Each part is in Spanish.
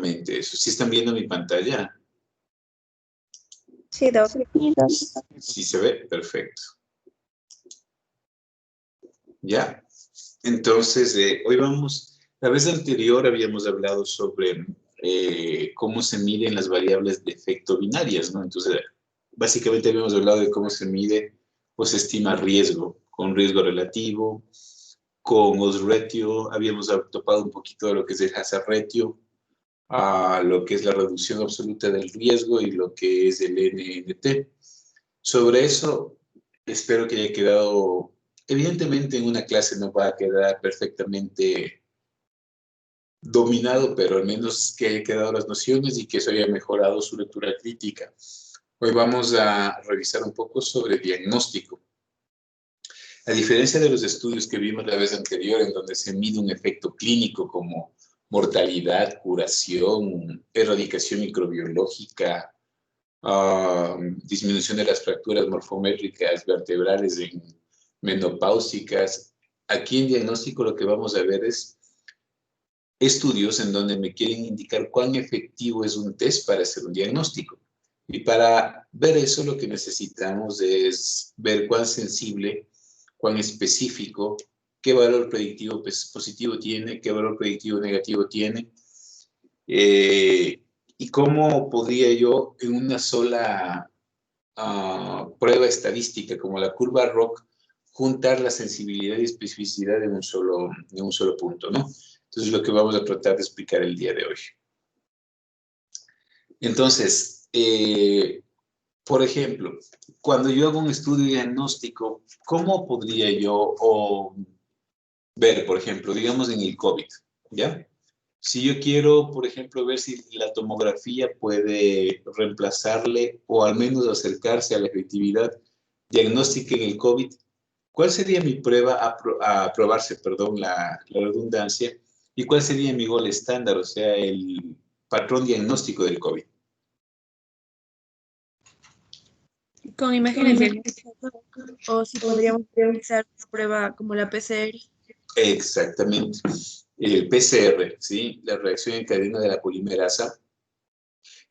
Eso. ¿Sí están viendo mi pantalla? Sí, Doc. Sí se ve, perfecto. Ya. Entonces, hoy vamos, la vez anterior habíamos hablado sobre cómo se miden las variables de efecto binarias, ¿no? Entonces, básicamente habíamos hablado de cómo se mide o se estima riesgo, con riesgo relativo, con odds ratio, habíamos topado un poquito de lo que es el hazard ratio, a lo que es la reducción absoluta del riesgo y lo que es el NNT. Sobre eso, espero que haya quedado, evidentemente en una clase no va a quedar perfectamente dominado, pero al menos que haya quedado las nociones y que eso haya mejorado su lectura crítica. Hoy vamos a revisar un poco sobre diagnóstico. A diferencia de los estudios que vimos la vez anterior, en donde se mide un efecto clínico como mortalidad, curación, erradicación microbiológica, disminución de las fracturas morfométricas vertebrales en menopáusicas. Aquí en diagnóstico lo que vamos a ver es estudios en donde me quieren indicar cuán efectivo es un test para hacer un diagnóstico. Y para ver eso lo que necesitamos es ver cuán sensible, cuán específico, qué valor predictivo positivo tiene, qué valor predictivo negativo tiene, y cómo podría yo en una sola prueba estadística como la curva ROC juntar la sensibilidad y especificidad en un solo punto, ¿no? Entonces, lo que vamos a tratar de explicar el día de hoy. Entonces, por ejemplo, cuando yo hago un estudio diagnóstico, ¿cómo podría yo ver, por ejemplo, digamos en el COVID, ¿ya? Si yo quiero, por ejemplo, ver si la tomografía puede reemplazarle o al menos acercarse a la efectividad diagnóstica en el COVID, ¿cuál sería mi prueba a probarse, perdón, la redundancia? ¿Y cuál sería mi gol estándar, o sea, el patrón diagnóstico del COVID? Con imágenes diagnósticas, o si podríamos utilizar una prueba como la PCR. Exactamente. El PCR, ¿sí? La reacción en cadena de la polimerasa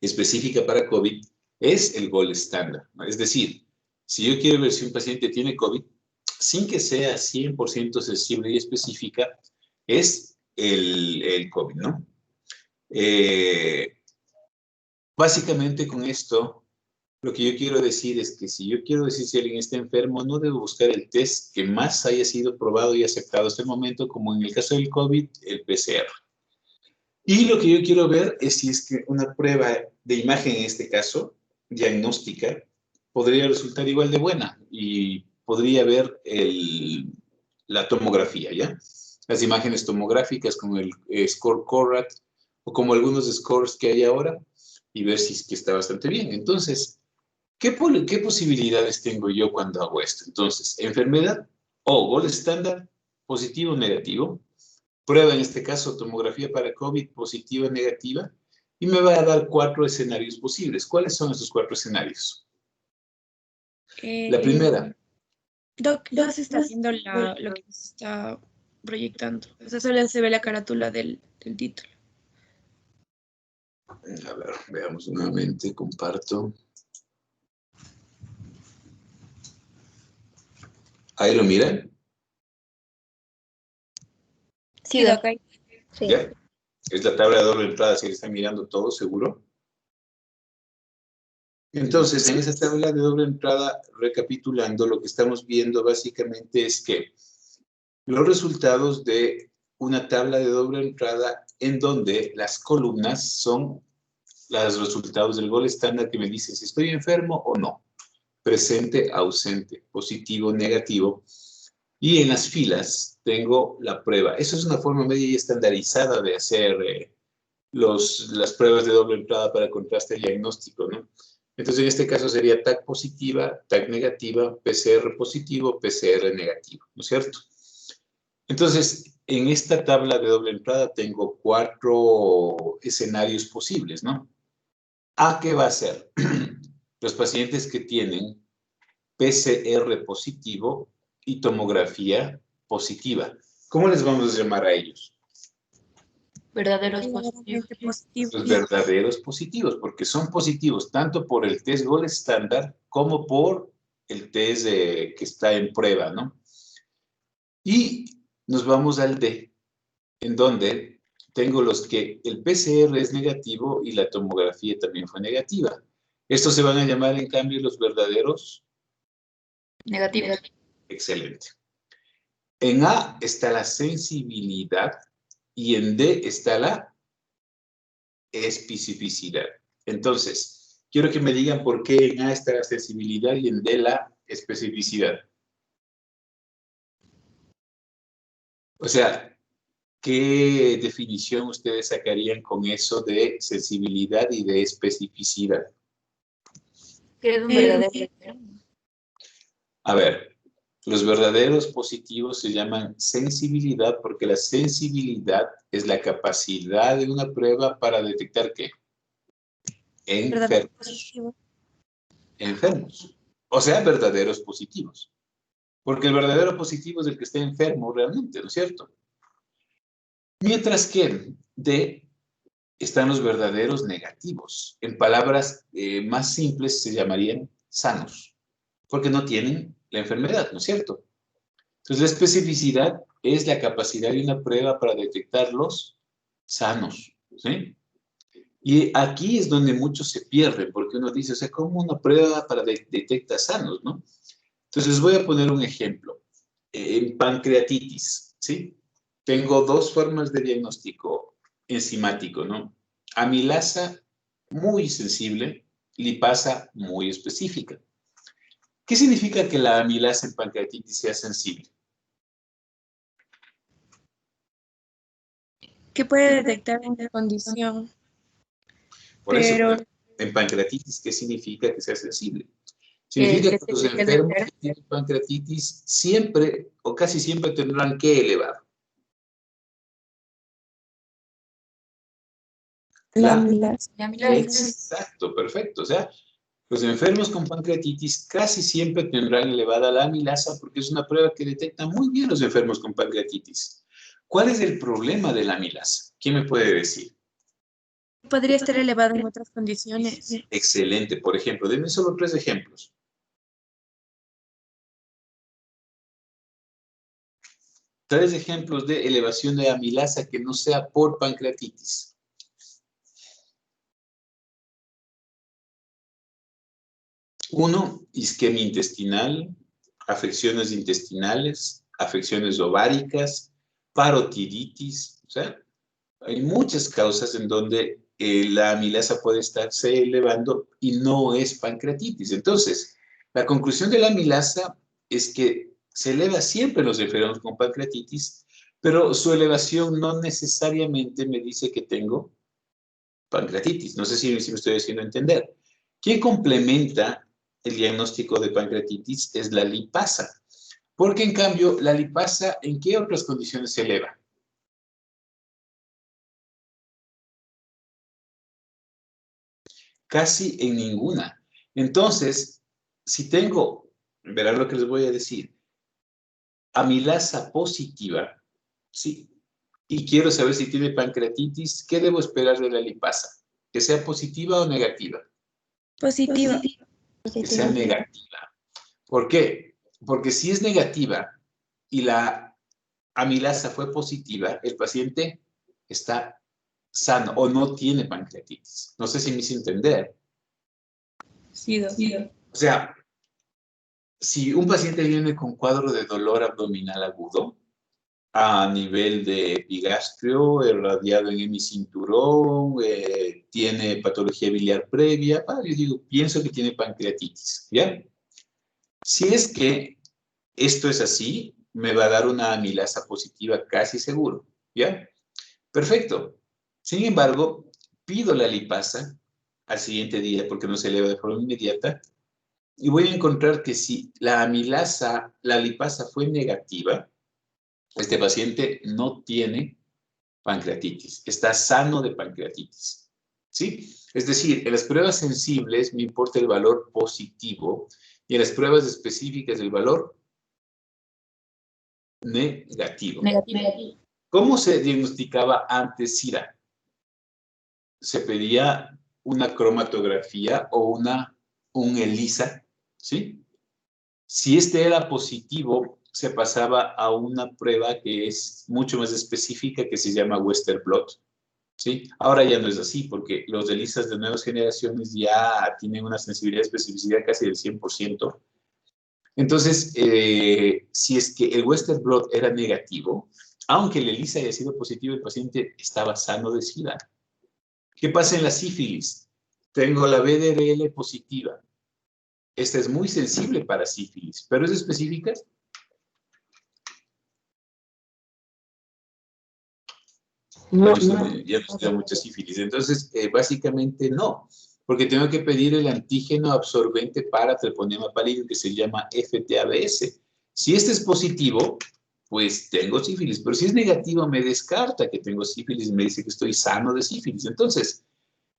específica para COVID es el gol estándar, ¿no? Es decir, si yo quiero ver si un paciente tiene COVID, sin que sea 100% sensible y específica, es el COVID, ¿no? Básicamente con esto, lo que yo quiero decir es que si yo quiero decir si alguien está enfermo, no debo buscar el test que más haya sido probado y aceptado hasta el momento, como en el caso del COVID, el PCR. Y lo que yo quiero ver es si es que una prueba de imagen, en este caso, diagnóstica, podría resultar igual de buena y podría ver la tomografía, ¿ya? Las imágenes tomográficas como el score CORAT o como algunos scores que hay ahora y ver si es que está bastante bien. Entonces, ¿qué posibilidades tengo yo cuando hago esto? Entonces, enfermedad o gol estándar, positivo o negativo. Prueba, en este caso, tomografía para COVID positiva o negativa, y me va a dar 4 escenarios posibles. ¿Cuáles son esos 4 escenarios? La primera. Doc, no se está viendo lo que se está proyectando. O sea, solo se ve la carátula del título. A ver, veamos nuevamente, comparto. ¿Ahí lo miran? Sí, Doc. Sí. ¿Ya? Es la tabla de doble entrada, si le están mirando todo, seguro. Entonces, en esa tabla de doble entrada, recapitulando, lo que estamos viendo básicamente es que los resultados de una tabla de doble entrada en donde las columnas son los resultados del gol estándar que me dice si estoy enfermo o no, presente, ausente, positivo, negativo, y en las filas tengo la prueba. Eso es una forma media y estandarizada de hacer las pruebas de doble entrada para contraste diagnóstico, ¿no? Entonces, en este caso sería TAC positiva, TAC negativa, PCR positivo, PCR negativo, ¿no es cierto? Entonces, en esta tabla de doble entrada tengo 4 escenarios posibles, ¿no? ¿A qué va a ser? Los pacientes que tienen PCR positivo y tomografía positiva. ¿Cómo les vamos a llamar a ellos? Verdaderos positivos. Los verdaderos positivos, porque son positivos tanto por el test Gold estándar como por el test que está en prueba, ¿no? Y nos vamos al D, en donde tengo los que el PCR es negativo y la tomografía también fue negativa. Estos se van a llamar, en cambio, los verdaderos Negativos. Excelente. En A está la sensibilidad y en D está la especificidad. Entonces, quiero que me digan por qué en A está la sensibilidad y en D la especificidad. O sea, ¿qué definición ustedes sacarían con eso de sensibilidad y de especificidad? ¿Qué es un verdadero? A ver, los verdaderos positivos se llaman sensibilidad porque la sensibilidad es la capacidad de una prueba para detectar ¿qué? Enfermos. Enfermos. O sea, verdaderos positivos. Porque el verdadero positivo es el que está enfermo realmente, ¿no es cierto? Mientras que D están los verdaderos negativos. En palabras más simples se llamarían sanos, porque no tienen la enfermedad, ¿no es cierto? Entonces, la especificidad es la capacidad de una prueba para detectarlos sanos, ¿sí? Y aquí es donde muchos se pierden, porque uno dice, o sea, ¿cómo una prueba para detectar sanos, no? Entonces, les voy a poner un ejemplo. En pancreatitis, ¿sí? Tengo dos formas de diagnóstico enzimático, ¿no? Amilasa muy sensible, lipasa muy específica. ¿Qué significa que la amilasa en pancreatitis sea sensible? Que puede detectar una condición, Por eso, pero en pancreatitis, ¿qué significa que sea sensible? Significa que los enfermos que tienen pancreatitis siempre o casi siempre tendrán que elevar la amilasa. Exacto, perfecto. O sea, los enfermos con pancreatitis casi siempre tendrán elevada la amilasa porque es una prueba que detecta muy bien los enfermos con pancreatitis. ¿Cuál es el problema de la amilasa? ¿Quién me puede decir? podría estar elevado en otras condiciones. Excelente. Por ejemplo, denme solo 3 ejemplos. 3 ejemplos de elevación de amilasa que no sea por pancreatitis. Uno, isquemia intestinal, afecciones intestinales, afecciones ováricas, parotiditis. O sea, hay muchas causas en donde la amilasa puede estarse elevando y no es pancreatitis. Entonces, la conclusión de la amilasa es que se eleva siempre en los enfermos con pancreatitis, pero su elevación no necesariamente me dice que tengo pancreatitis. No sé si me estoy haciendo entender. ¿Qué complementa el diagnóstico de pancreatitis? Es la lipasa. Porque en cambio, la lipasa, ¿en qué otras condiciones se eleva? Casi en ninguna. Entonces, si tengo, verán lo que les voy a decir, amilasa positiva, sí, y quiero saber si tiene pancreatitis, ¿qué debo esperar de la lipasa? ¿Que sea positiva o negativa? Positiva. Que sea negativa. ¿Por qué? Porque si es negativa y la amilasa fue positiva, el paciente está sano o no tiene pancreatitis. No sé si me hice entender. Sí. O sea, si un paciente viene con cuadro de dolor abdominal agudo, a nivel de epigastrio, irradiado en hemicinturón, tiene patología biliar previa, yo digo, pienso que tiene pancreatitis, ¿ya? Si es que esto es así, me va a dar una amilasa positiva casi seguro, ¿ya? Perfecto. Sin embargo, pido la lipasa al siguiente día porque no se eleva de forma inmediata y voy a encontrar que si la amilasa, la lipasa fue negativa, este paciente no tiene pancreatitis, está sano de pancreatitis. ¿Sí? Es decir, en las pruebas sensibles me importa el valor positivo y en las pruebas específicas el valor negativo. ¿Cómo se diagnosticaba antes SIDA? Se pedía una cromatografía o un ELISA, ¿sí? Si este era positivo, se pasaba a una prueba que es mucho más específica, que se llama Western blot, ¿sí? Ahora ya no es así, porque los ELISAs de nuevas generaciones ya tienen una sensibilidad y especificidad casi del 100%. Entonces, si es que el Western blot era negativo, aunque el ELISA haya sido positivo, el paciente estaba sano de SIDA. ¿Qué pasa en la sífilis? Tengo la BDRL positiva. Esta es muy sensible para sífilis, pero es específica. No, Ya no estudia mucha sífilis. Entonces, básicamente no, porque tengo que pedir el antígeno absorbente para treponema pálido que se llama FTABS. Si este es positivo, pues tengo sífilis, pero si es negativo, me descarta que tengo sífilis y me dice que estoy sano de sífilis. Entonces,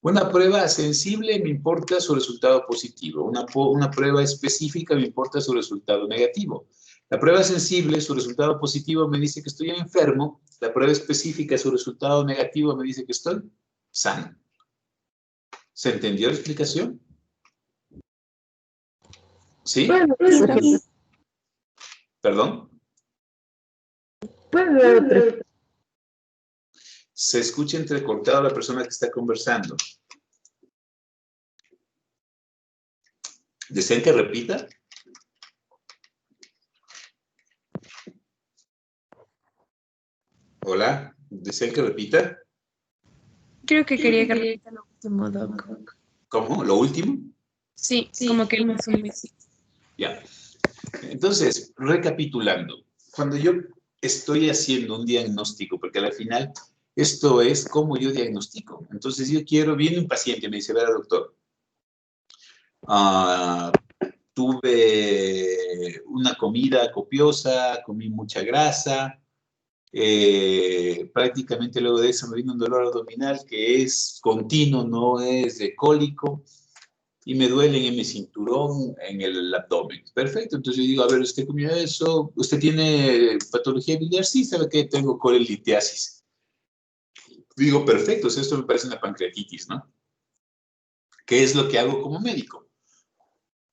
una prueba sensible me importa su resultado positivo. Una prueba específica me importa su resultado negativo. La prueba sensible, su resultado positivo me dice que estoy enfermo. La prueba específica, su resultado negativo me dice que estoy sano. ¿Se entendió la explicación? ¿Sí? ¿Perdón? ¿Puede dar otra? Se escucha entrecortado la persona que está conversando. ¿Desean que repita? Hola, ¿desean que repita? Creo que quería que repita lo último, Doc. ¿Cómo? ¿Lo último? Sí, como que no son muy... Ya. Entonces, recapitulando, cuando yo estoy haciendo un diagnóstico, porque al final esto es cómo yo diagnostico. Entonces, viene un paciente, me dice, verá, doctor, tuve una comida copiosa, comí mucha grasa, prácticamente luego de eso me vino un dolor abdominal que es continuo, no es de cólico, y me duelen en mi cinturón, en el abdomen. Perfecto, entonces yo digo, a ver, ¿usted comió eso? ¿Usted tiene patología biliar? Sí, ¿sabe qué? Tengo colelitiasis. Digo, perfecto, esto me parece una pancreatitis, ¿no? ¿Qué es lo que hago como médico?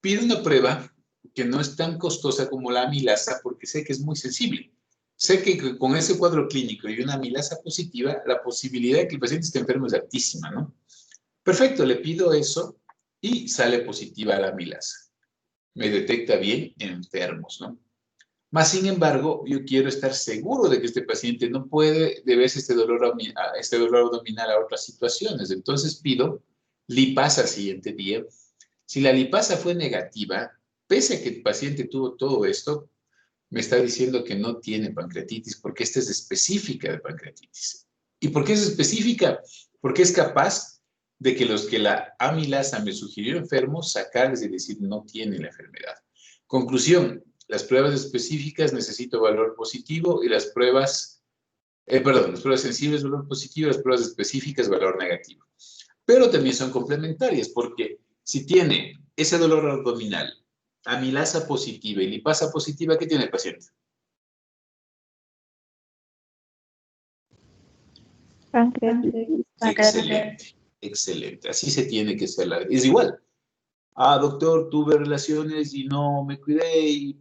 Pido una prueba que no es tan costosa como la amilasa porque sé que es muy sensible. Sé que con ese cuadro clínico y una amilasa positiva, la posibilidad de que el paciente esté enfermo es altísima, ¿no? Perfecto, le pido eso y sale positiva la amilasa. Me detecta bien enfermos, ¿no? Más sin embargo, yo quiero estar seguro de que este paciente no puede deberse este dolor abdominal a otras situaciones. Entonces pido lipasa al siguiente día. Si la lipasa fue negativa, pese a que el paciente tuvo todo esto, me está diciendo que no tiene pancreatitis, porque esta es específica de pancreatitis. ¿Y por qué es específica? Porque es capaz de que los que la amilasa me sugirió enfermos, sacarles y decir no tiene la enfermedad. Conclusión, las pruebas específicas necesito valor positivo y las pruebas sensibles valor positivo, las pruebas específicas valor negativo. Pero también son complementarias porque si tiene ese dolor abdominal, amilasa positiva y lipasa positiva, ¿qué tiene el paciente? Pancreatitis. Excelente, excelente. Así se tiene que hacer. Es igual. Doctor, tuve relaciones y no me cuidé y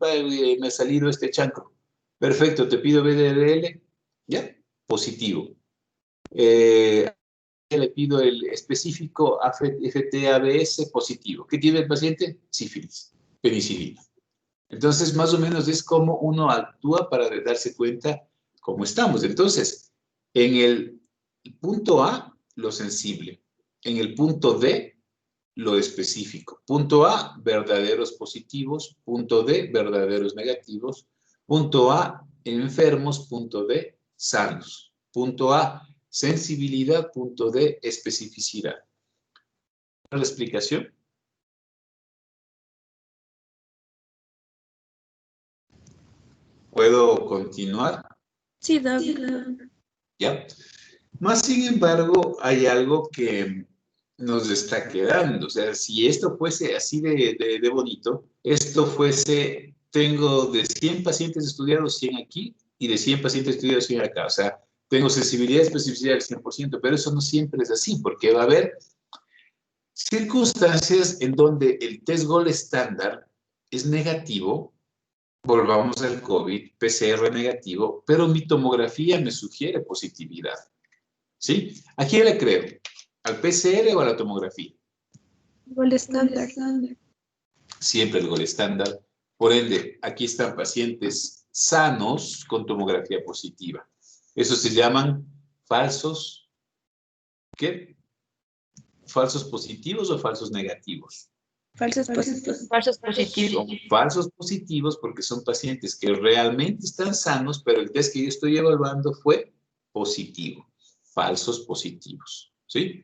me ha salido este chancro. Perfecto, te pido BDRL. Ya, positivo. Le pido el específico FTABS positivo. ¿Qué tiene el paciente? Sífilis, penicilina. Entonces, más o menos es como uno actúa para darse cuenta cómo estamos. Entonces, en el punto A, lo sensible. En el punto D, lo específico. Punto A, verdaderos positivos. Punto D, verdaderos negativos. Punto A, enfermos. Punto D, sanos. Punto A, sensibilidad. Punto D, especificidad. ¿La explicación? ¿Puedo continuar? Sí, Doc. ¿Ya? Más sin embargo, hay algo que nos está quedando. O sea, si esto fuese así de bonito, esto fuese, tengo de 100 pacientes estudiados, 100 aquí, y de 100 pacientes estudiados, 100 acá. O sea, tengo sensibilidad y especificidad del 100%, pero eso no siempre es así, porque va a haber circunstancias en donde el test gold estándar es negativo, volvamos al COVID, PCR negativo, pero mi tomografía me sugiere positividad. ¿Sí? ¿A quién le creo? ¿Al PCR o a la tomografía? Igual estándar. Siempre el gold estándar. Por ende, aquí están pacientes sanos con tomografía positiva. Esos se llaman falsos, ¿qué? ¿Falsos positivos o falsos negativos? Falsos positivos. Falsos positivos. Son falsos positivos porque son pacientes que realmente están sanos, pero el test que yo estoy evaluando fue positivo. Falsos positivos, ¿sí?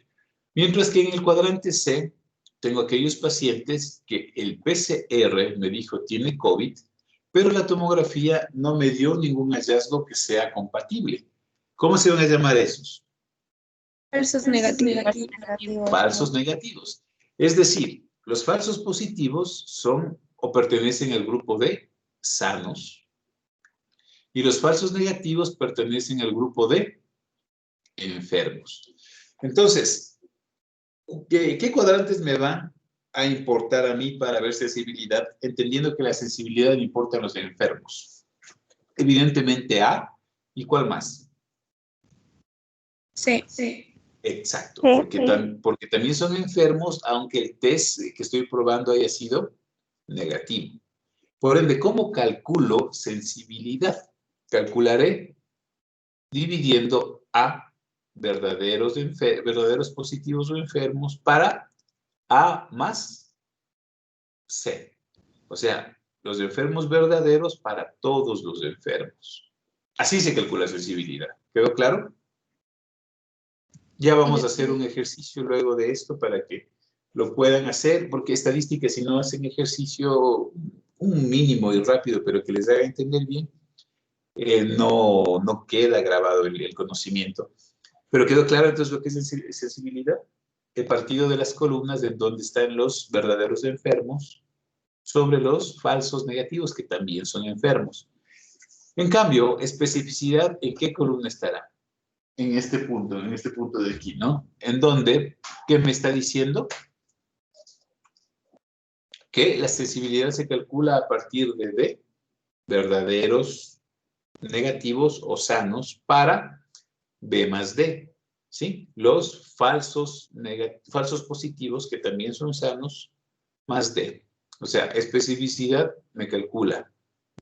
Mientras que en el cuadrante C tengo aquellos pacientes que el PCR me dijo tiene COVID, pero la tomografía no me dio ningún hallazgo que sea compatible. ¿Cómo se van a llamar esos? Falsos negativos. Falsos negativos. Es decir, los falsos positivos son o pertenecen al grupo de sanos y los falsos negativos pertenecen al grupo de enfermos. Entonces, ¿qué cuadrantes me van a importar a mí para ver sensibilidad? Entendiendo que la sensibilidad le importa a los enfermos. Evidentemente A, ¿y cuál más? Sí. Exacto, Sí. porque también son enfermos, aunque el test que estoy probando haya sido negativo. Por ende, ¿cómo calculo sensibilidad? Calcularé dividiendo A verdaderos positivos o enfermos para A más C. O sea, los enfermos verdaderos para todos los enfermos. Así se calcula sensibilidad. ¿Quedó claro? Ya vamos a hacer un ejercicio luego de esto para que lo puedan hacer, porque estadísticas, si no hacen ejercicio un mínimo y rápido, pero que les haga entender bien, no queda grabado el conocimiento. Pero quedó claro entonces lo que es sensibilidad. El partido de las columnas en donde están los verdaderos enfermos sobre los falsos negativos, que también son enfermos. En cambio, especificidad, ¿en qué columna estará? En este punto de aquí, ¿no? En donde, ¿qué me está diciendo? Que la sensibilidad se calcula a partir de verdaderos negativos o sanos para B más D, ¿sí? Los falsos positivos, que también son sanos, más D. O sea, especificidad me calcula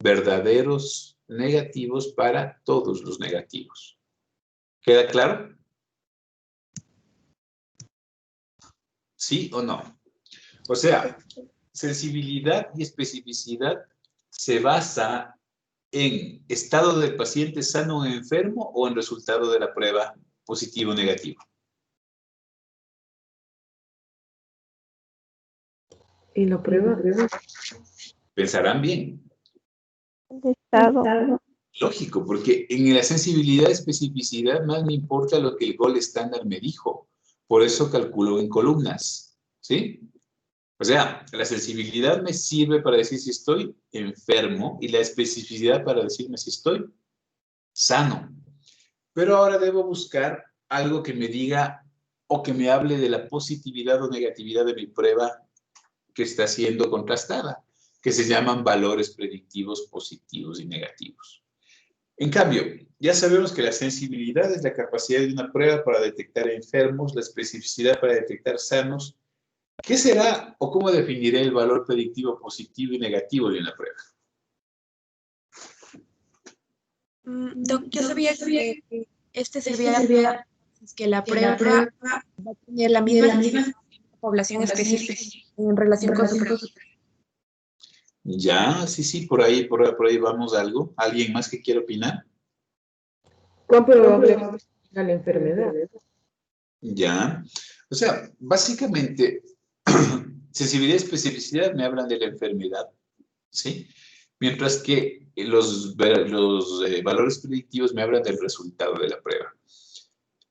verdaderos negativos para todos los negativos. ¿Queda claro? ¿Sí o no? O sea, sensibilidad y especificidad se basa en estado del paciente sano o enfermo o en resultado de la prueba positivo o negativo. ¿Y la prueba? Pensarán bien. De estado. Lógico, porque en la sensibilidad y especificidad más me importa lo que el gold estándar me dijo. Por eso calculo en columnas, ¿sí? O sea, la sensibilidad me sirve para decir si estoy enfermo y la especificidad para decirme si estoy sano. Pero ahora debo buscar algo que me diga o que me hable de la positividad o negatividad de mi prueba que está siendo contrastada, que se llaman valores predictivos positivos y negativos. En cambio, ya sabemos que la sensibilidad es la capacidad de una prueba para detectar enfermos, la especificidad para detectar sanos. ¿Qué será o cómo definiré el valor predictivo positivo y negativo de una prueba? Doc, yo sabía que este servía para que la prueba va a tener la misma población específica en relación con su prueba. Ya, sí, por ahí vamos algo. ¿Alguien más que quiera opinar? ¿Cuán probable es la enfermedad? Ya. O sea, básicamente, sensibilidad y especificidad me hablan de la enfermedad, ¿sí? Mientras que los valores predictivos me hablan del resultado de la prueba.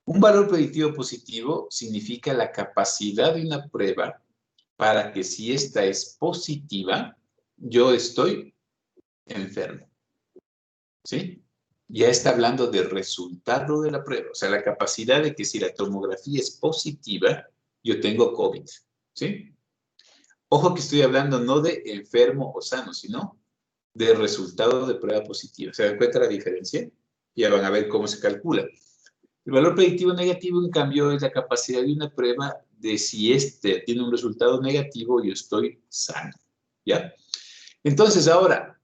Un valor predictivo positivo significa la capacidad de una prueba para que si esta es positiva, yo estoy enfermo, ¿sí? ya está hablando del resultado de la prueba. O sea, la capacidad de que si la tomografía es positiva, yo tengo COVID. ¿Sí? Ojo que estoy hablando no de enfermo o sano, sino de resultado de prueba positiva. ¿Se dan cuenta la diferencia? Ya van a ver cómo se calcula. El valor predictivo negativo, en cambio, es la capacidad de una prueba de si este tiene un resultado negativo, yo estoy sano. ¿Ya? Entonces, ahora,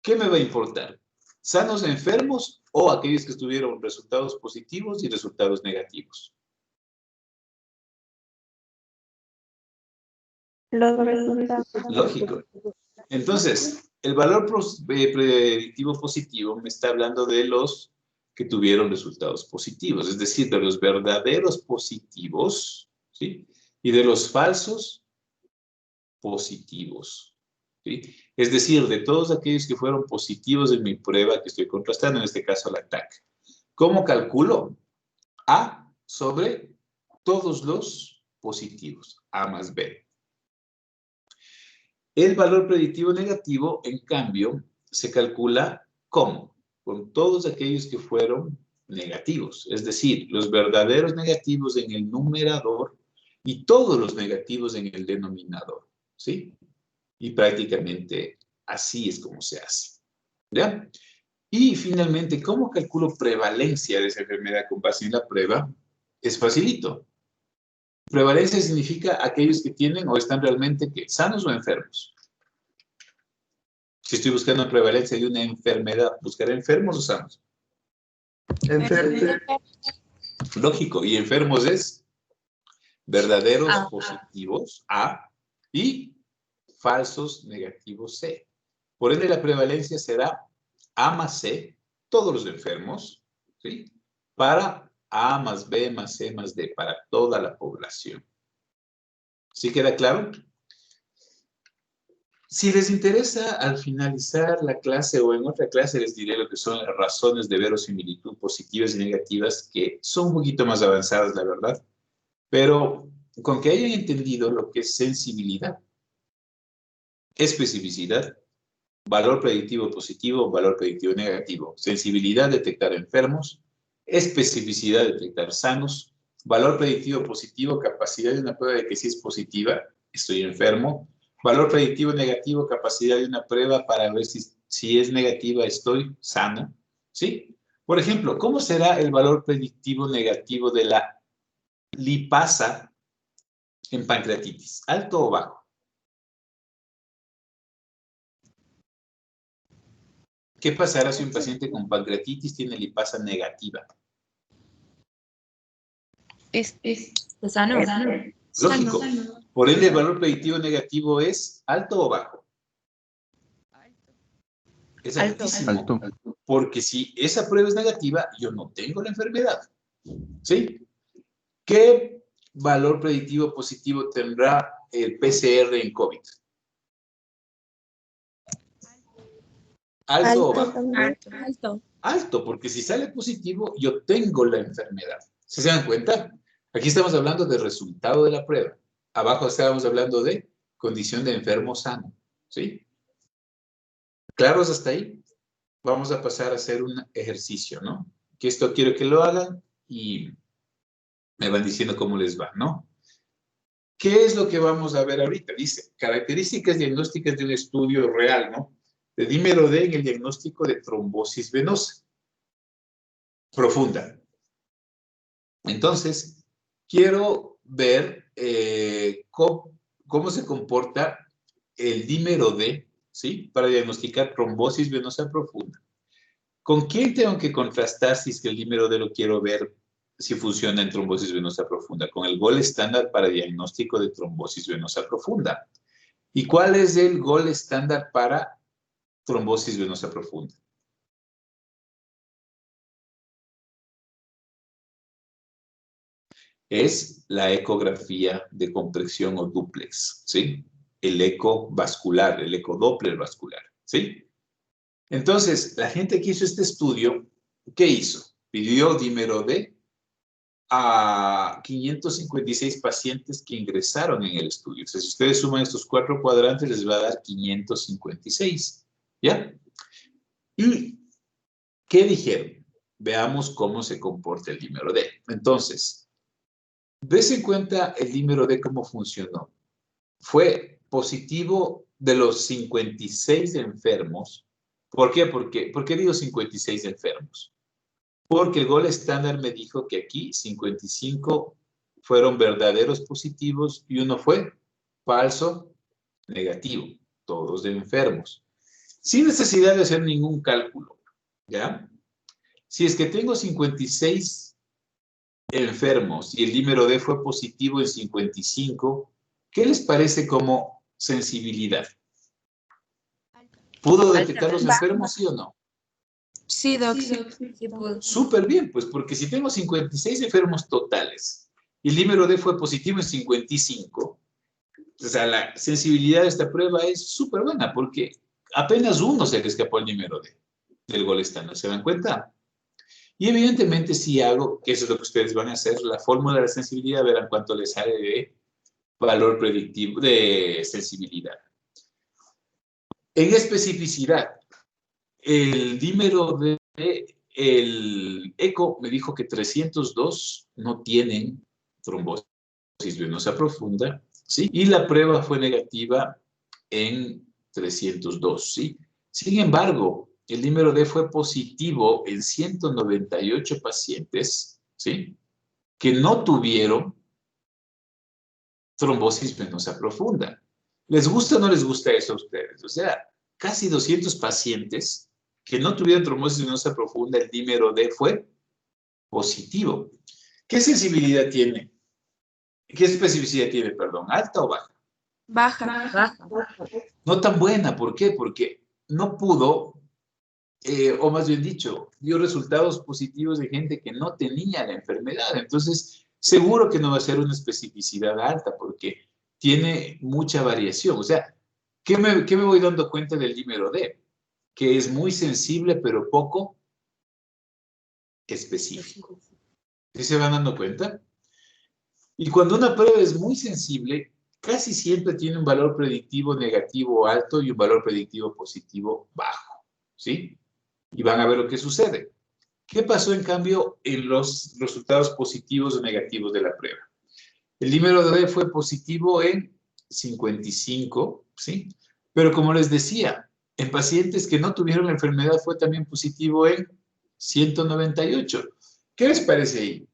¿qué me va a importar? ¿Sanos enfermos o aquellos que tuvieron resultados positivos y resultados negativos? Los resultados. Lógico. Entonces, el valor predictivo positivo me está hablando de los que tuvieron resultados positivos, es decir, de los verdaderos positivos, ¿sí? Y de los falsos positivos, ¿sí? Es decir, de todos aquellos que fueron positivos en mi prueba que estoy contrastando, en este caso la TAC. ¿Cómo calculo? A sobre todos los positivos, A más B. El valor predictivo negativo, en cambio, se calcula ¿cómo? Con todos aquellos que fueron negativos, es decir, los verdaderos negativos en el numerador y todos los negativos en el denominador, ¿sí? Y prácticamente así es como se hace, ¿ya? Y finalmente, ¿cómo calculo prevalencia de esa enfermedad con base en la prueba? Es facilito. Prevalencia significa aquellos que tienen o están realmente ¿qué? ¿Sanos o enfermos? Si estoy buscando prevalencia de una enfermedad, ¿buscaré enfermos o sanos? Enfermo. Lógico, y enfermos es verdaderos positivos A y falsos negativos C. Por ende, la prevalencia será A más C, todos los enfermos, ¿sí? Para A más B más C más D, para toda la población. ¿Sí queda claro? Si les interesa, al finalizar la clase o en otra clase les diré lo que son las razones de verosimilitud positivas y negativas, que son un poquito más avanzadas, la verdad. Pero con que hayan entendido lo que es sensibilidad, especificidad, valor predictivo positivo, valor predictivo negativo, sensibilidad, detectar enfermos, especificidad, detectar sanos, valor predictivo positivo, capacidad de una prueba de que si es positiva, estoy enfermo, valor predictivo negativo, capacidad de una prueba para ver si es negativa, estoy sano, ¿sí? Por ejemplo, ¿cómo será el valor predictivo negativo de la lipasa en pancreatitis? ¿Alto o bajo? ¿Qué pasará si un paciente con pancreatitis tiene lipasa negativa? Es sano. Lógico. Por ende, el valor predictivo negativo es alto o bajo. Es altísimo. Alto. Porque si esa prueba es negativa, yo no tengo la enfermedad. ¿Sí? ¿Qué valor predictivo positivo tendrá el PCR en COVID? ¿Alto o bajo? también. Alto. Alto, porque si sale positivo, yo tengo la enfermedad. ¿Se dan cuenta? Aquí estamos hablando del resultado de la prueba. Abajo estábamos hablando de condición de enfermo sano. ¿Sí? ¿Claros hasta ahí? Vamos a pasar a hacer un ejercicio, ¿no? Que esto quiero que lo hagan y me van diciendo cómo les va, ¿no? ¿Qué es lo que vamos a ver ahorita? Dice, características diagnósticas de un estudio real, ¿no? De dímero D en el diagnóstico de trombosis venosa profunda. Entonces, quiero ver cómo se comporta el dímero D, ¿sí? Para diagnosticar trombosis venosa profunda. ¿Con quién tengo que contrastar si es que el dímero D lo quiero ver si funciona en trombosis venosa profunda? Con el gol estándar para diagnóstico de trombosis venosa profunda. ¿Y cuál es el gol estándar para trombosis venosa profunda? Es la ecografía de compresión o dúplex, ¿sí? El eco vascular, el ecodoppler vascular, ¿sí? Entonces, la gente que hizo este estudio, ¿qué hizo? Pidió dímero D a 556 pacientes que ingresaron en el estudio. O sea, si ustedes suman estos 4 cuadrantes, les va a dar 556, ¿ya? Y ¿Qué dijeron? Veamos cómo se comporta el dímero D. Entonces, des en cuenta el dímero D cómo funcionó. Fue positivo de los 56 enfermos. ¿Por qué? ¿Por qué digo 56 enfermos? Porque el gol estándar me dijo que aquí 55 fueron verdaderos positivos y uno fue falso negativo. Todos de enfermos. Sin necesidad de hacer ningún cálculo. ¿Ya? Si es que tengo 56 enfermos y el dímero D fue positivo en 55, ¿qué les parece como sensibilidad? ¿Pudo detectar los enfermos, sí o no? Sí, Doc, sí puedo. Súper bien, pues porque si tengo 56 enfermos totales y el dímero D fue positivo en 55, o sea, la sensibilidad de esta prueba es súper buena porque apenas uno se le escapó el dímero D del gol estándar, ¿se dan cuenta? Y evidentemente si hago, que eso es lo que ustedes van a hacer, la fórmula de la sensibilidad, verán cuánto les sale de valor predictivo de sensibilidad. En especificidad, el dímero de el eco me dijo que 302 no tienen trombosis venosa profunda, ¿sí? Y la prueba fue negativa en 302, ¿sí? Sin embargo, el dímero D fue positivo en 198 pacientes, ¿sí? Que no tuvieron trombosis venosa profunda. ¿Les gusta o no les gusta eso a ustedes? O sea, casi 200 pacientes que no tuvieron trombosis venosa profunda, el dímero D fue positivo. ¿Qué sensibilidad tiene? ¿Qué especificidad tiene, perdón? ¿Alta o baja? Baja. No tan buena, ¿por qué? Porque no pudo, o más bien dicho, dio resultados positivos de gente que no tenía la enfermedad. Entonces, seguro que no va a ser una especificidad alta porque tiene mucha variación. O sea, ¿qué me voy dando cuenta del dímero D? Que es muy sensible, pero poco específico. ¿Sí se van dando cuenta? Y cuando una prueba es muy sensible, casi siempre tiene un valor predictivo negativo alto y un valor predictivo positivo bajo, ¿sí? Y van a ver lo que sucede. ¿Qué pasó, en cambio, en los resultados positivos o negativos de la prueba? El dímero D fue positivo en 55, ¿sí? Pero como les decía, en pacientes que no tuvieron la enfermedad fue también positivo en 198. ¿Qué les parece ahí?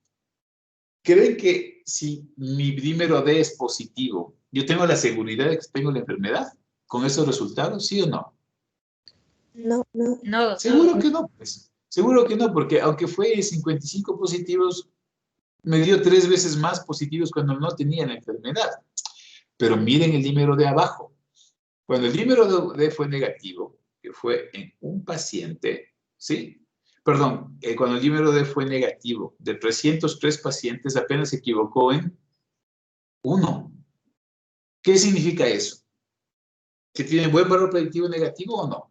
¿Creen que si mi dímero D es positivo, yo tengo la seguridad de que tengo la enfermedad con esos resultados, sí o no? No, No. Seguro que no, pues. Seguro que no, porque aunque fue 55 positivos, me dio 3 veces más positivos cuando no tenía la enfermedad. Pero miren el dímero de abajo. Cuando el dímero D fue negativo, que fue en un paciente, ¿sí? Perdón, cuando el dímero D fue negativo, de 303 pacientes apenas se equivocó en uno. ¿Qué significa eso? ¿Que tiene buen valor predictivo negativo o no?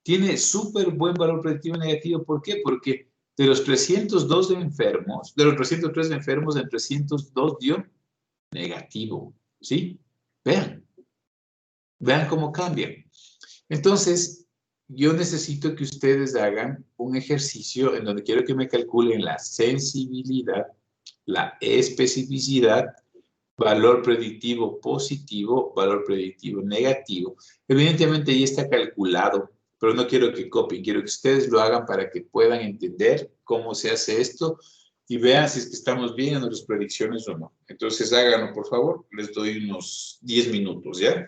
Tiene súper buen valor predictivo negativo. ¿Por qué? Porque de los 302 de enfermos, de los 303 de enfermos, en 302 dio negativo. ¿Sí? Vean, vean cómo cambian. Entonces, yo necesito que ustedes hagan un ejercicio en donde quiero que me calculen la sensibilidad, la especificidad, valor predictivo positivo, valor predictivo negativo. Evidentemente ya está calculado, pero no quiero que copien, quiero que ustedes lo hagan para que puedan entender cómo se hace esto y vean si es que estamos bien en nuestras predicciones o no. Entonces háganlo, por favor. Les doy unos 10 minutos, ¿ya?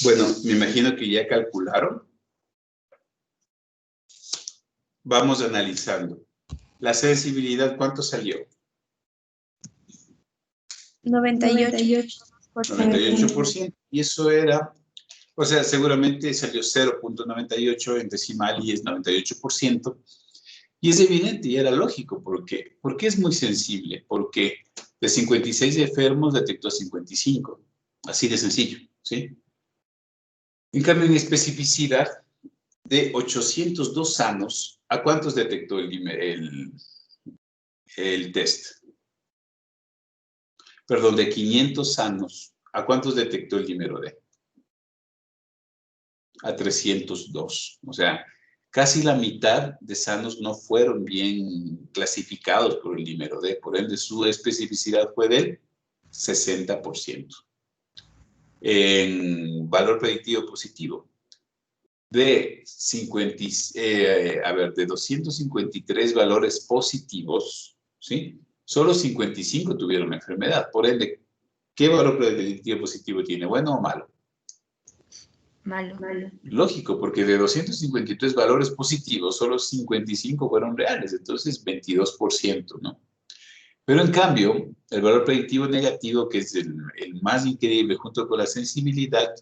Bueno, me imagino que ya calcularon. Vamos analizando. La sensibilidad, ¿cuánto salió? 98%. 98%. Y eso era, o sea, seguramente salió 0.98 en decimal y es 98%. Y es evidente y era lógico. ¿Por qué? Porque es muy sensible. Porque de 56 enfermos detectó 55. Así de sencillo, ¿sí? En cambio, en especificidad, de 802 sanos, ¿a cuántos detectó el test? Perdón, de 500 sanos, ¿a cuántos detectó el dímero D? A 302. O sea, casi la mitad de sanos no fueron bien clasificados por el dímero D. Por ende, su especificidad fue del 60%. En valor predictivo positivo, de 253 valores positivos, ¿sí? Solo 55 tuvieron la enfermedad. Por ende, ¿qué valor predictivo positivo tiene? ¿Bueno o malo? Malo. Lógico, porque de 253 valores positivos, solo 55 fueron reales, entonces 22%, ¿no? Pero en cambio, el valor predictivo negativo, que es el más increíble junto con la sensibilidad,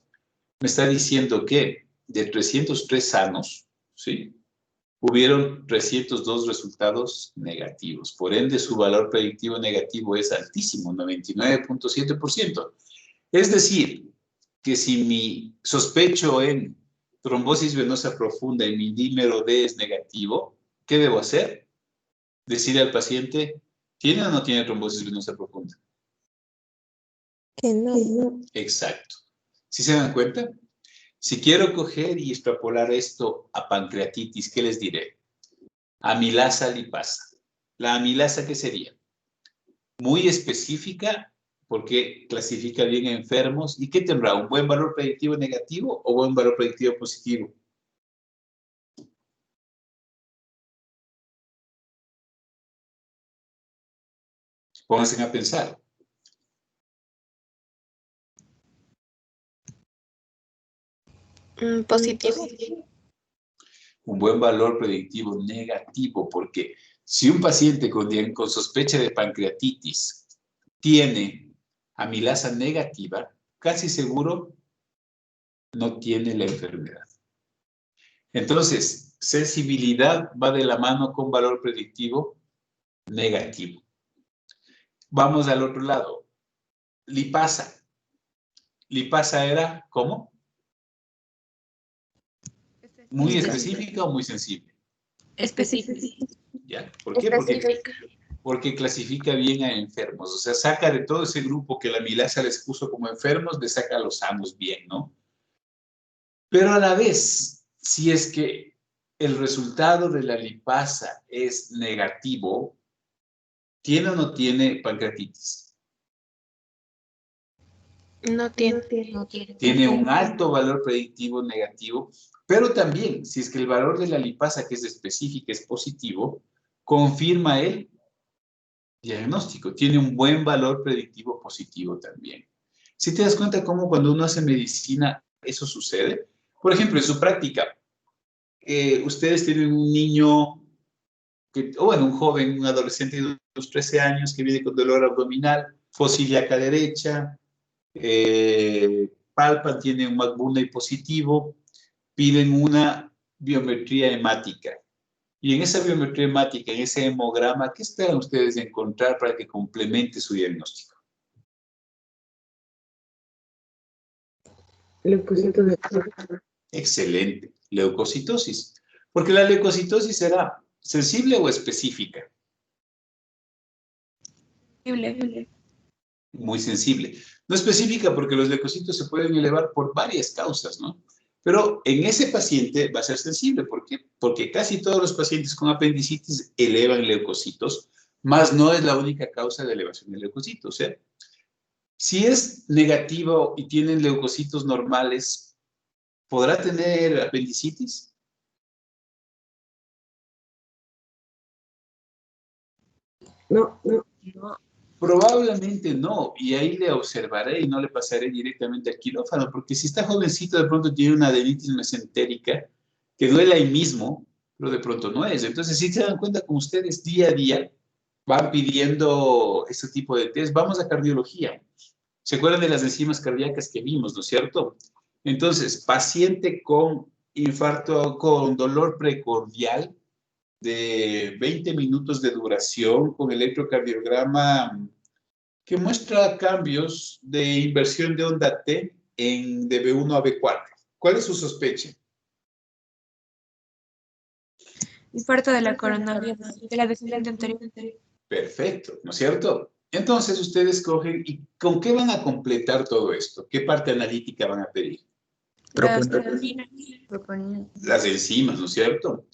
me está diciendo que de 303 sanos, ¿sí? Hubieron 302 resultados negativos. Por ende, su valor predictivo negativo es altísimo, 99.7%. Es decir, que si mi sospecho en trombosis venosa profunda y mi dímero D es negativo, ¿qué debo hacer? Decirle al paciente, ¿tiene o no tiene trombosis venosa profunda? Que no. Exacto. ¿Sí se dan cuenta? Si quiero coger y extrapolar esto a pancreatitis, ¿qué les diré? Amilasa lipasa. ¿La amilasa qué sería? Muy específica porque clasifica bien a enfermos. ¿Y qué tendrá? ¿Un buen valor predictivo negativo o buen valor predictivo positivo? Pónganse a pensar. Positivo. Un buen valor predictivo negativo, porque si un paciente con sospecha de pancreatitis tiene amilasa negativa, casi seguro no tiene la enfermedad. Entonces, sensibilidad va de la mano con valor predictivo negativo. Vamos al otro lado. Lipasa. Lipasa era, ¿cómo? ¿Muy específica o muy sensible? Específico. ¿Ya? ¿Por qué? Porque clasifica bien a enfermos. O sea, saca de todo ese grupo que la amilasa les puso como enfermos, le saca a los sanos bien, ¿no? Pero a la vez, si es que el resultado de la lipasa es negativo, ¿tiene o no tiene pancreatitis? No tiene. Tiene un alto valor predictivo negativo, pero también, si es que el valor de la lipasa, que es específica, es positivo, confirma el diagnóstico. Tiene un buen valor predictivo positivo también. Si te das cuenta cómo cuando uno hace medicina eso sucede, por ejemplo, en su práctica, ustedes tienen un niño, o bueno, un joven, un adolescente de unos 13 años que viene con dolor abdominal, fosa ilíaca derecha, palpan, tienen un McBurney positivo, piden una biometría hemática. Y en esa biometría hemática, en ese hemograma, ¿qué esperan ustedes de encontrar para que complemente su diagnóstico? Leucocitos de... Excelente. Leucocitosis. Porque la leucocitosis será sensible o específica. Posible. Muy sensible. No específica porque los leucocitos se pueden elevar por varias causas, ¿no? Pero en ese paciente va a ser sensible. ¿Por qué? Porque casi todos los pacientes con apendicitis elevan leucocitos, más no es la única causa de elevación de leucocitos. Si es negativo y tienen leucocitos normales, ¿podrá tener apendicitis? No. No. Probablemente no, y ahí le observaré y no le pasaré directamente al quirófano, porque si está jovencito de pronto tiene una adenitis mesentérica que duele ahí mismo, pero de pronto no es. Entonces, si se dan cuenta con ustedes día a día, van pidiendo este tipo de test, vamos a cardiología. ¿Se acuerdan de las enzimas cardíacas que vimos, no es cierto? Entonces, paciente con infarto, con dolor precordial de 20 minutos de duración, con electrocardiograma que muestra cambios de inversión de onda T de B1 a B4. ¿Cuál es su sospecha? Infarto de la coronaria, de la descendente anterior. Perfecto, ¿no es cierto? Entonces ustedes cogen y ¿con qué van a completar todo esto? ¿Qué parte analítica van a pedir? Las Troponina. troponina. Las enzimas, ¿no es cierto?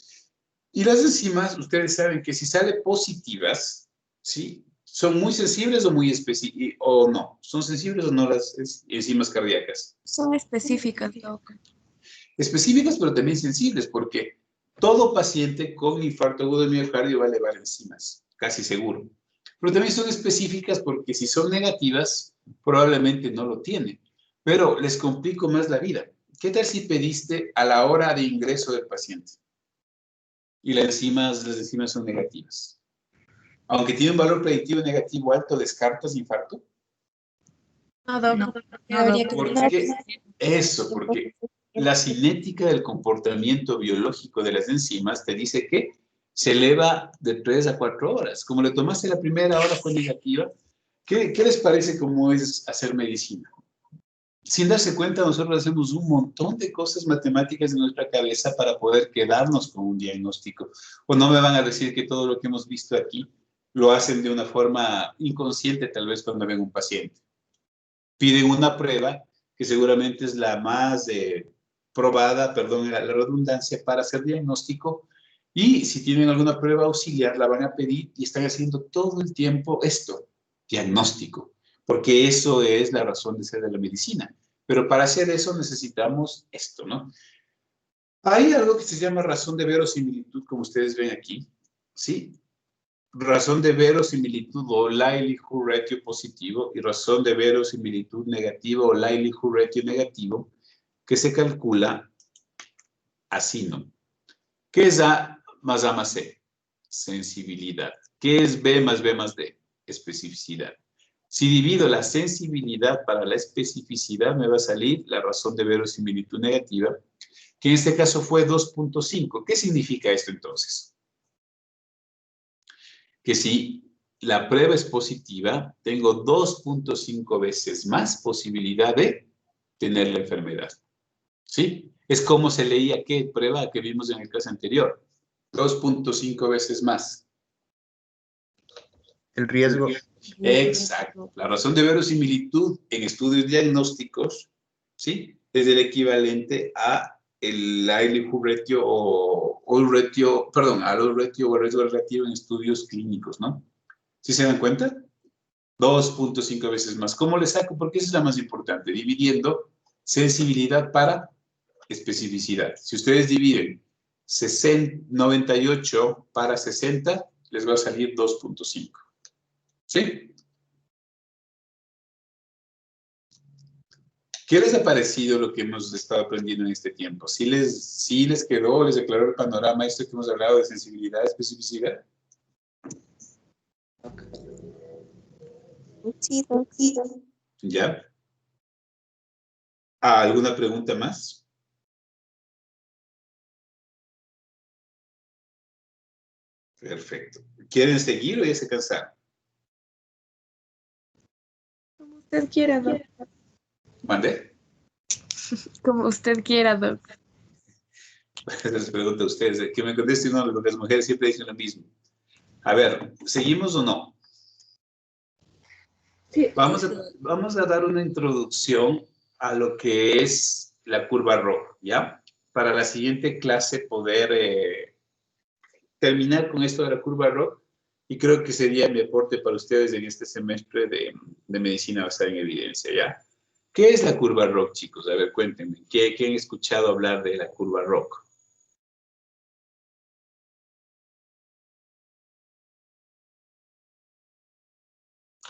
Y las enzimas, ustedes saben que si sale positivas, ¿sí? ¿Son muy sensibles o muy específicas? ¿O no? ¿Son sensibles o no las enzimas cardíacas? Son específicas, Doc. Específicas, pero también sensibles, porque todo paciente con infarto agudo de miocardio va a elevar enzimas, casi seguro. Pero también son específicas porque si son negativas, probablemente no lo tienen. Pero les complico más la vida. ¿Qué tal si pediste a la hora de ingreso del paciente? Y las enzimas son negativas. Aunque tiene un valor predictivo negativo alto, ¿descartas infarto? No, Doc. Habría que ¿Por tener qué? Eso, porque la cinética del comportamiento biológico de las enzimas te dice que se eleva de 3 a 4 horas. Como le tomaste la primera hora fue negativa, ¿qué les parece cómo es hacer medicina? Sin darse cuenta, nosotros hacemos un montón de cosas matemáticas en nuestra cabeza para poder quedarnos con un diagnóstico. O no me van a decir que todo lo que hemos visto aquí lo hacen de una forma inconsciente, tal vez cuando ven un paciente. Piden una prueba que seguramente es la más probada, perdón, la redundancia, para hacer diagnóstico. Y si tienen alguna prueba auxiliar, la van a pedir y están haciendo todo el tiempo esto, diagnóstico, porque eso es la razón de ser de la medicina. Pero para hacer eso necesitamos esto, ¿no? Hay algo que se llama razón de verosimilitud, como ustedes ven aquí, ¿sí? Razón de verosimilitud o likelihood ratio positivo y razón de verosimilitud negativo o likelihood ratio negativo, que se calcula así, ¿no? ¿Qué es A más A más C? Sensibilidad. ¿Qué es B más B más D? Especificidad. Si divido la sensibilidad para la especificidad, me va a salir la razón de verosimilitud negativa, que en este caso fue 2.5. ¿Qué significa esto entonces? Que si la prueba es positiva, tengo 2.5 veces más posibilidad de tener la enfermedad. ¿Sí? Es como se leía qué prueba que vimos en el caso anterior. 2.5 veces más. El riesgo. Exacto. La razón de verosimilitud en estudios diagnósticos, ¿sí? Es el equivalente a el likelihood ratio o el ratio, perdón, al ratio o el riesgo relativo en estudios clínicos, ¿no? ¿Sí se dan cuenta? 2.5 veces más. ¿Cómo le saco? Porque esa es la más importante, dividiendo sensibilidad para especificidad. Si ustedes dividen 98 para 60, les va a salir 2.5. ¿Sí? ¿Qué les ha parecido lo que hemos estado aprendiendo en este tiempo? ¿Sí les quedó, les aclaró el panorama esto que hemos hablado de sensibilidad, especificidad? Sí, Doc. ¿Ya? ¿Alguna pregunta más? Perfecto. ¿Quieren seguir o ya se cansaron? Como usted quiera, Doc. ¿Mande? Como usted quiera, Doc. Les pregunto a ustedes, que me contesten uno, porque las mujeres siempre dicen lo mismo. A ver, ¿seguimos o no? Sí. Vamos a dar una introducción a lo que es la curva ROC, ¿ya? Para la siguiente clase poder terminar con esto de la curva ROC y creo que sería mi aporte para ustedes en este semestre de medicina basada en evidencia, ¿ya? ¿Qué es la curva ROC, chicos? A ver, cuéntenme. ¿Qué han escuchado hablar de la curva ROC?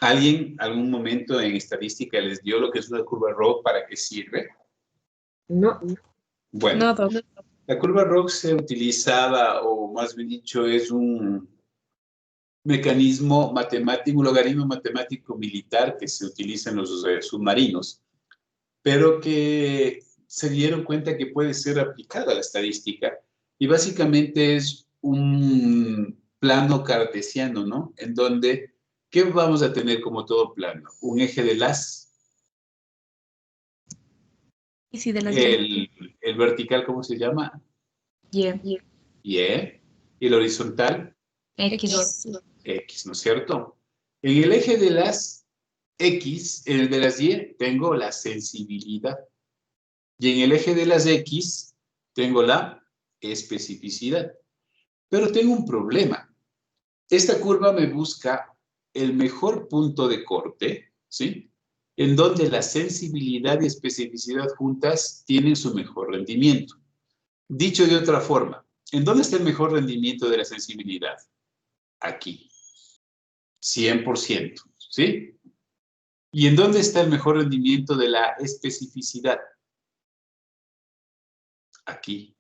¿Alguien algún momento en estadística les dio lo que es una curva ROG, para qué sirve? No. Bueno, No, doc. la curva ROG se utilizaba, o más bien dicho, es un mecanismo matemático, un logaritmo matemático militar que se utiliza en los submarinos, pero que se dieron cuenta que puede ser aplicado a la estadística. Y básicamente es un plano cartesiano, ¿no? En donde, ¿qué vamos a tener como todo plano? Un eje de las, Y si de las el vertical, ¿cómo se llama? Y. Y, y el horizontal, X. X, ¿no es cierto? En el eje de las X, en el de las Y, tengo la sensibilidad. Y en el eje de las X, tengo la especificidad. Pero tengo un problema. Esta curva me busca el mejor punto de corte, ¿sí? En donde la sensibilidad y especificidad juntas tienen su mejor rendimiento. Dicho de otra forma, ¿en dónde está el mejor rendimiento de la sensibilidad? Aquí. 100%, ¿sí? ¿Y en dónde está el mejor rendimiento de la especificidad? Aquí.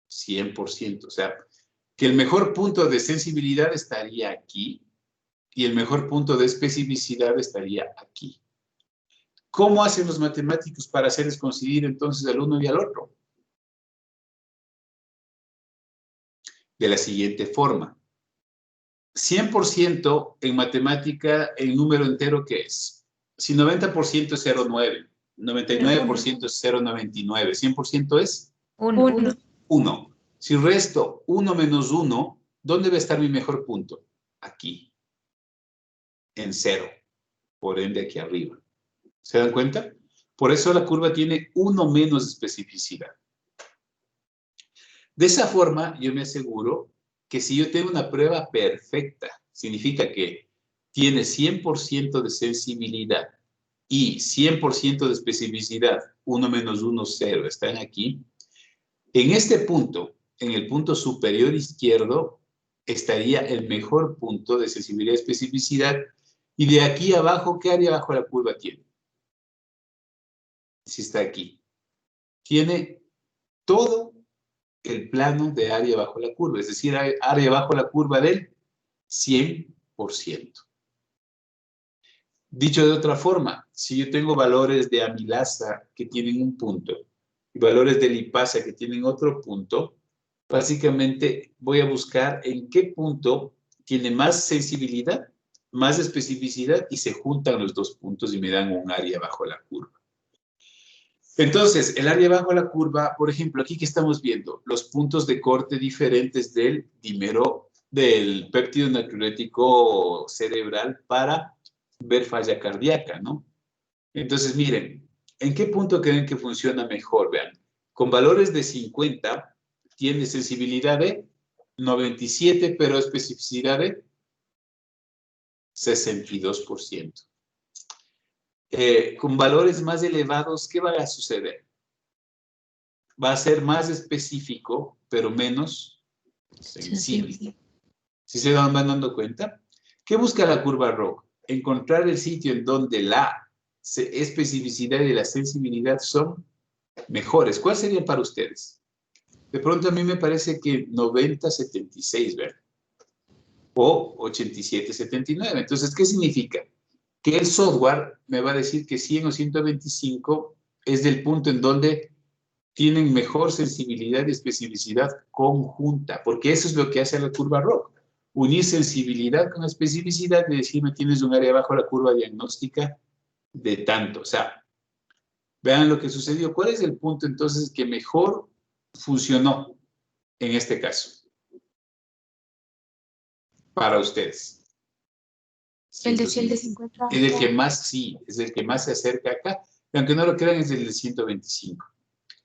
100%. O sea, que el mejor punto de sensibilidad estaría aquí y el mejor punto de especificidad estaría aquí. ¿Cómo hacen los matemáticos para hacerles coincidir entonces al uno y al otro? De la siguiente forma. 100% en matemática, en número entero, ¿qué es? Si 90% es 0,9, 99% es 0,99, 100% es 1. 1. Si resto 1 menos 1, ¿dónde va a estar mi mejor punto? Aquí, en 0, por ende aquí arriba. ¿Se dan cuenta? Por eso la curva tiene 1 menos especificidad. De esa forma, yo me aseguro que si yo tengo una prueba perfecta, significa que tiene 100% de sensibilidad y 100% de especificidad, 1 menos 1, 0, están aquí. En este punto, en el punto superior izquierdo, estaría el mejor punto de sensibilidad y especificidad. Y de aquí abajo, ¿qué área bajo la curva tiene? Si está aquí. Tiene todo el plano de área bajo la curva, es decir, área bajo la curva del 100%. Dicho de otra forma, si yo tengo valores de amilasa que tienen un punto y valores de lipasa que tienen otro punto, básicamente voy a buscar en qué punto tiene más sensibilidad, más especificidad y se juntan los dos puntos y me dan un área bajo la curva. Entonces, el área bajo la curva, por ejemplo, aquí que estamos viendo los puntos de corte diferentes del dímero, del péptido natriurético cerebral para ver falla cardíaca, ¿no? Entonces, miren, ¿en qué punto creen que funciona mejor? Vean, con valores de 50 tiene sensibilidad de 97, pero especificidad de 62%. Con valores más elevados, ¿qué va a suceder? Va a ser más específico, pero menos sensible. ¿Sí se van dando cuenta? ¿Qué busca la curva ROG? Encontrar el sitio en donde la especificidad y la sensibilidad son mejores. ¿Cuál sería para ustedes? De pronto a mí me parece que 90-76, ¿verdad? O 87-79. Entonces, ¿qué significa? Que el software me va a decir que 100 o 125 es del punto en donde tienen mejor sensibilidad y especificidad conjunta, porque eso es lo que hace la curva ROG. Unir sensibilidad con especificidad y decirme tienes un área bajo la curva diagnóstica de tanto. O sea, vean lo que sucedió. ¿Cuál es el punto entonces que mejor funcionó en este caso? Para ustedes. El de 150. Es el que más, sí, es el que más se acerca acá. Y aunque no lo crean, es el de 125.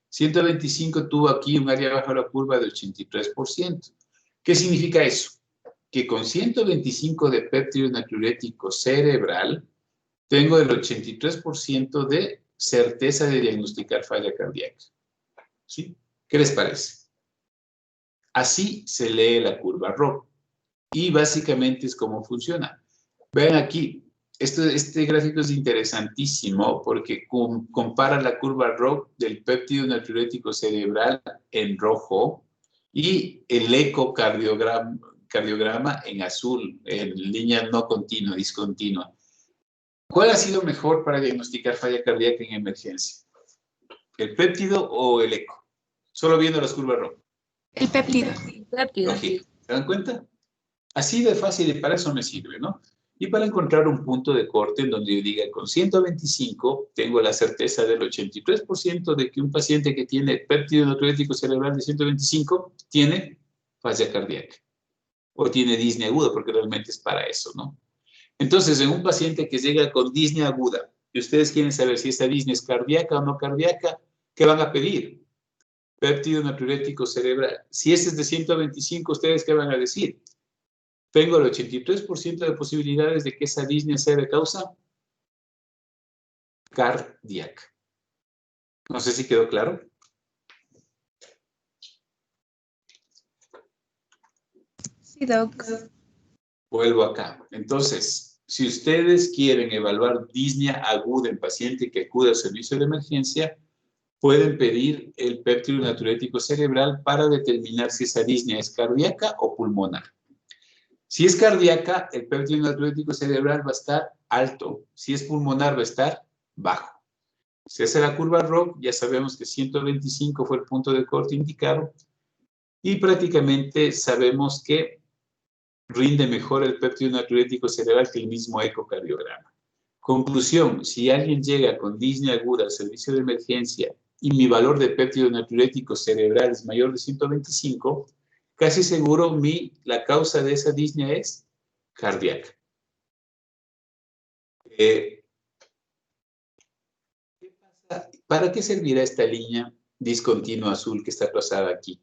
125 tuvo aquí un área bajo la curva de 83%. ¿Qué significa eso? Que con 125 de péptido natriurético cerebral, tengo el 83% de certeza de diagnosticar falla cardíaca. ¿Sí? ¿Qué les parece? Así se lee la curva ROG. Y básicamente es cómo funciona. Vean aquí, este gráfico es interesantísimo porque compara la curva ROC del péptido natriurético cerebral en rojo y el ecocardiograma en azul, en línea no continua, discontinua. ¿Cuál ha sido mejor para diagnosticar falla cardíaca en emergencia? ¿El péptido o el eco? Solo viendo las curvas ROC. El péptido. Lógico. ¿Se dan cuenta? Así de fácil y para eso me sirve, ¿no? Y para encontrar un punto de corte en donde yo diga, con 125 tengo la certeza del 83% de que un paciente que tiene péptido natriurético cerebral de 125 tiene falla cardíaca o tiene disnea aguda, porque realmente es para eso, ¿no? Entonces, en un paciente que llega con disnea aguda y ustedes quieren saber si esa disnea es cardíaca o no cardíaca, ¿qué van a pedir? Péptido natriurético cerebral. Si ese es de 125, ¿ustedes qué van a decir? Tengo el 83% de posibilidades de que esa disnea sea de causa cardíaca. No sé si quedó claro. Sí, doc. Vuelvo acá. Entonces, si ustedes quieren evaluar disnea aguda en paciente que acude al servicio de emergencia, pueden pedir el péptido natriurético cerebral para determinar si esa disnea es cardíaca o pulmonar. Si es cardíaca, el péptido natriurético cerebral va a estar alto. Si es pulmonar, va a estar bajo. Si hace la curva ROC, ya sabemos que 125 fue el punto de corte indicado y prácticamente sabemos que rinde mejor el péptido natriurético cerebral que el mismo ecocardiograma. Conclusión, si alguien llega con disnea aguda al servicio de emergencia y mi valor de péptido natriurético cerebral es mayor de 125, casi seguro la causa de esa disnea es cardíaca. ¿Para qué servirá esta línea discontinua azul que está trazada aquí?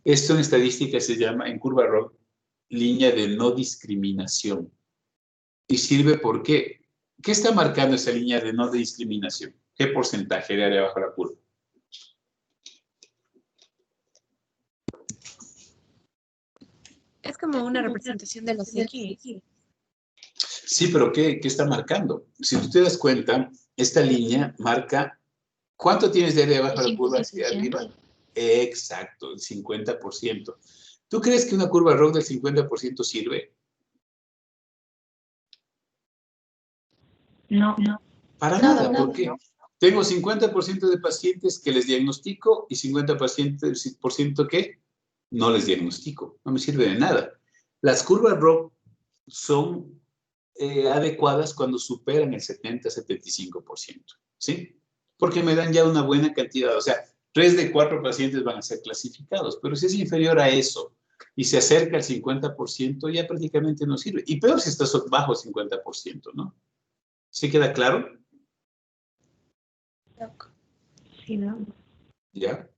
Esto en estadística se llama, en curva ROC, línea de no discriminación. ¿Y sirve por qué? ¿Qué está marcando esa línea de no discriminación? ¿Qué porcentaje de área bajo la curva? Es como una representación de los X. Sí, pero ¿qué está marcando? Si tú te das cuenta, esta línea marca, ¿cuánto tienes de área bajo la curva hacia arriba? Exacto, el 50%. ¿Tú crees que una curva ROC del 50% sirve? No. Para nada, ¿por qué? Tengo 50% de pacientes que les diagnostico y 50% que no les diagnostico. No me sirve de nada. Las curvas ROC son adecuadas cuando superan el 70-75%, ¿sí? Porque me dan ya una buena cantidad. O sea, 3 de 4 pacientes van a ser clasificados, pero si es inferior a eso y se acerca al 50%, ya prácticamente no sirve. Y peor si está bajo el 50%, ¿no? ¿Sí queda claro? Sí, no. ¿Ya?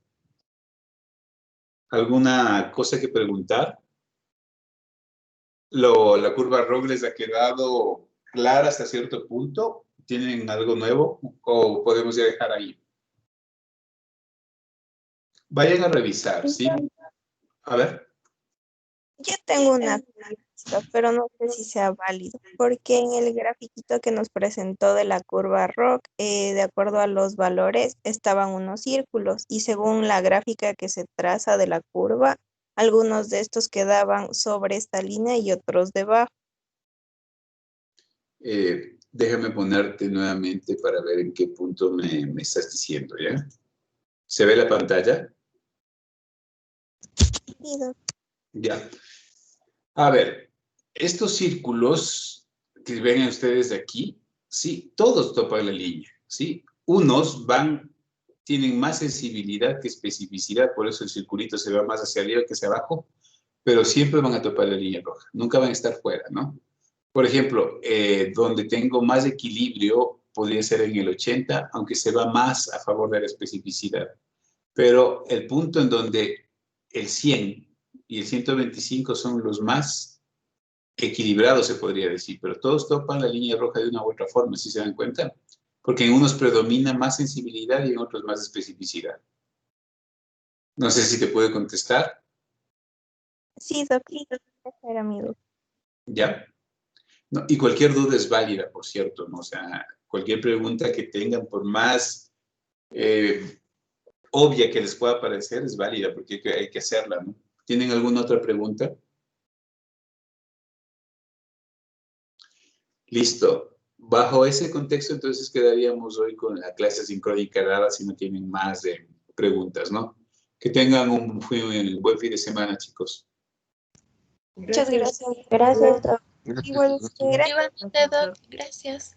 ¿Alguna cosa que preguntar? ¿La curva ROC les ha quedado clara hasta cierto punto? ¿Tienen algo nuevo o podemos ya dejar ahí? Vayan a revisar, ¿sí? A ver. Yo tengo una pista, pero no sé si sea válido, porque en el grafiquito que nos presentó de la curva ROC, de acuerdo a los valores, estaban unos círculos y según la gráfica que se traza de la curva, algunos de estos quedaban sobre esta línea y otros debajo. Déjame ponerte nuevamente para ver en qué punto me estás diciendo, ¿ya? ¿Se ve la pantalla? Sí, doc. Ya. A ver, estos círculos que ven ustedes de aquí, sí, todos topan la línea, ¿sí? Unos tienen más sensibilidad que especificidad, por eso el circulito se va más hacia arriba que hacia abajo, pero siempre van a topar la línea roja, nunca van a estar fuera, ¿no? Por ejemplo, donde tengo más equilibrio podría ser en el 80, aunque se va más a favor de la especificidad. Pero el punto en donde el 100 y el 125 son los más equilibrados, se podría decir, pero todos topan la línea roja de una u otra forma, ¿sí se dan cuenta? Porque en unos predomina más sensibilidad y en otros más especificidad. No sé si te puede contestar. Sí, doc, esa era mi duda. ¿Ya? No, y cualquier duda es válida, por cierto, ¿no? O sea, cualquier pregunta que tengan, por más obvia que les pueda parecer, es válida, porque hay que hacerla, ¿no? ¿Tienen alguna otra pregunta? Listo. Bajo ese contexto, entonces quedaríamos hoy con la clase sincrónica dada si no tienen más de preguntas, ¿no? Que tengan un buen fin de semana, chicos. Muchas gracias. Gracias, Igual, Gracias. gracias. Igualmente, Doc, gracias.